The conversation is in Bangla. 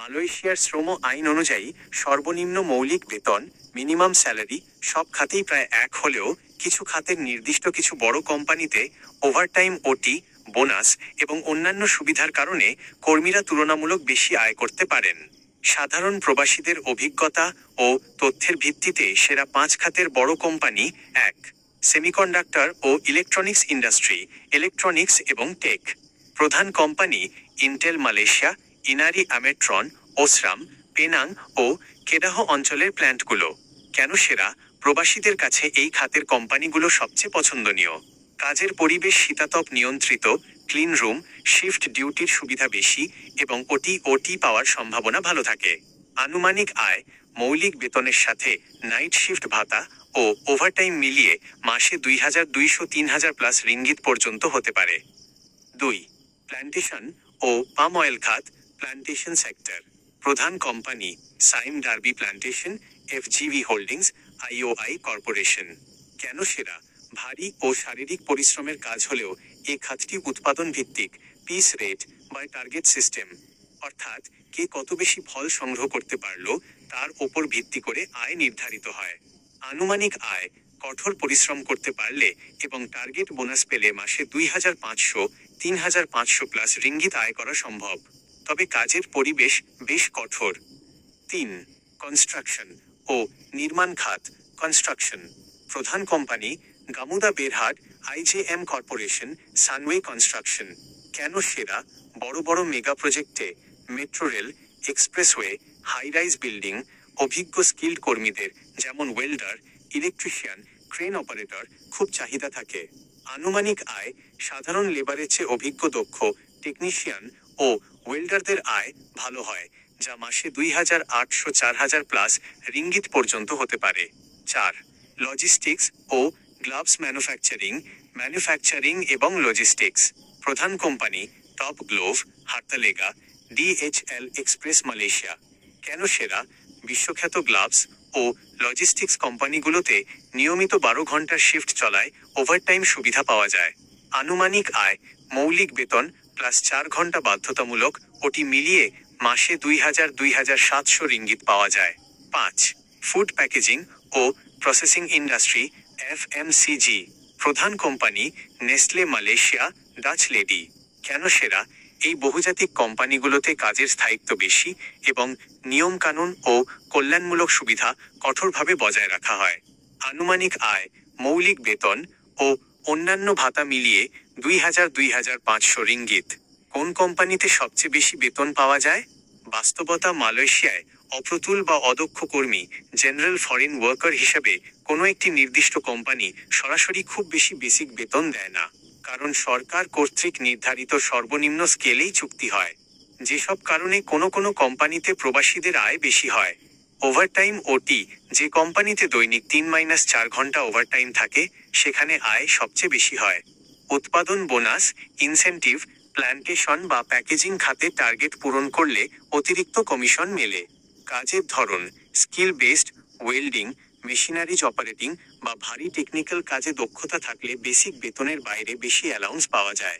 মালয়েশিয়ার শ্রম আইন অনুযায়ী সর্বনিম্ন মৌলিক বেতন মিনিমাম স্যালারি সব খাতেই প্রায় এক হলেও কিছু খাতের নির্দিষ্ট কিছু বড় কোম্পানিতে ওভারটাইম, ওটি, বোনাস এবং অন্যান্য সুবিধার কারণে কর্মীরা তুলনামূলক বেশি আয় করতে পারেন। সাধারণ প্রবাসীদের অভিজ্ঞতা ও তথ্যের ভিত্তিতে সেরা 5 খাতের বড় কোম্পানি: 1. সেমিকন্ডাক্টর ও ইলেকট্রনিক্স ইন্ডাস্ট্রি, ইলেকট্রনিক্স এবং টেক। প্রধান company: Intel Malaysia, Inari Amertron, Osram, Penang ও কেডাহ অঞ্চলের প্ল্যান্টগুলো। কেন সেরা? প্রবাসীদের কাছে এই খাতের কোম্পানিগুলো সবচেয়ে পছন্দনীয়। কাজের পরিবেশ শীতাতপ নিয়ন্ত্রিত, ক্লিন রুম, শিফট ডিউটির সুবিধা বেশি এবং ওটি পাওয়ার সম্ভাবনা ভালো থাকে। আনুমানিক আয়: মৌলিক বেতনের সাথে নাইট শিফট ভাতা ও ওভারটাইম মিলিয়ে মাসে 2,200-3,000 প্লাস রিঙ্গিত পর্যন্ত হতে পারে। 2. প্ল্যান্টেশন ও পাম অয়েল খাত, প্ল্যান্টেশন সেক্টর। প্রধান company: Sime Darby plantation, FGV holdings, IOI corporation. কেন সেরা? ভারী ও শারীরিক পরিশ্রমের কাজ হলেও এ খাতটি উৎপাদন ভিত্তিক, পিস রেট বা টার্গেট সিস্টেম, অর্থাৎ কে কত বেশি ফল সংগ্রহ করতে পারল তার ওপর ভিত্তি করে আয় নির্ধারিত হয়। আনুমানিক আয়: কঠোর পরিশ্রম করতে পারলে এবং টার্গেট বোনাস পেলে মাসে 2,500-3,500 প্লাস রিঙ্গিত আয় করা সম্ভব। তবে কাজের পরিবেশ বেশ কঠোর। 3. কনস্ট্রাকশন ও নির্মাণ খাত, কনস্ট্রাকশন। প্রধান company: Gamuda Berhad, IJM Corporation, Sunway Construction. কেন সেরা? বড় বড় মেগা প্রজেক্টে, metro rail, expressway, high rise building, অভিজ্ঞ স্কিল্ড কর্মীদের যেমন ওয়েল্ডার, ইলেকট্রিশিয়ান, ক্রেন অপারেটর খুব চাহিদা থাকে। আনুমানিক আয়: সাধারণ লেবারের চেয়ে অভিজ্ঞ দক্ষ টেকনিশিয়ান ও ওয়েল্ডারদের আয় ভালো হয়, যা মাসে 2,800-4,000 প্লাস রিঙ্গিত পর্যন্ত হতে পারে। 4. লজিস্টিক্স ও গ্লাভস ম্যানুফ্যাকচারিং এবং লজিস্টিক্স। প্রধান company: Top Glove, Hartalega, DHL express Malaysia. কেন সেরা? বিশ্বখ্যাত গ্লাভস ও লজিস্টিক্স কোম্পানিগুলোতে নিয়মিত 12 ঘন্টার শিফট চলায় ওভারটাইম সুবিধা পাওয়া যায়। আনুমানিক আয়: মৌলিক বেতন প্লাস 4 ঘন্টা বাধ্যতামূলক ওটি মিলিয়ে মাসে 2,000-2,700 রিঙ্গিত পাওয়া যায়। 5. ফুড প্যাকেজিং ও প্রসেসিং ইন্ডাস্ট্রি, এফএমসিজি। প্রধান company: Nestle Malaysia, Dutch lady. কেন সেরা? এই বহুজাতিক কোম্পানিগুলোতে কাজের স্থায়িত্ব বেশি এবং নিয়মকানুন ও কল্যাণমূলক সুবিধা কঠোরভাবে বজায় রাখা হয়। আনুমানিক আয়: মৌলিক বেতন ও অন্যান্য ভাতা মিলিয়ে 2,000-2,500 রিঙ্গিত। কোন কোম্পানিতে সবচেয়ে বেশি বেতন পাওয়া যায়? বাস্তবতা: মালয়েশিয়ায় অপ্রতুল বা অদক্ষ কর্মী, জেনারেল ফরেন ওয়ার্কার হিসেবে কোনো একটি নির্দিষ্ট কোম্পানি সরাসরি খুব বেশি বেসিক বেতন দেয় না, কারণ সরকার কর্তৃক নির্ধারিত সর্বনিম্ন স্কেলেই চুক্তি হয়। যেসব কারণে কোনো কোনো কোম্পানিতে প্রবাসীদের আয় বেশি হয়। ওভারটাইম, ওটি: যে কোম্পানিতে দৈনিক 3-4 ঘন্টা ওভারটাইম থাকে সেখানে আয় সবচেয়ে বেশি হয়। উৎপাদন বোনাস, ইনসেনটিভ: প্ল্যান্টেশন বা প্যাকেজিং খাতে টার্গেট পূরণ করলে অতিরিক্ত কমিশন মেলে। কাজের ধরন: skill based, welding, machineries operating বা ভারী টেকনিক্যাল কাজে দক্ষতা থাকলে বেসিক বেতনের বাইরে বেশি অ্যালাউন্স পাওয়া যায়।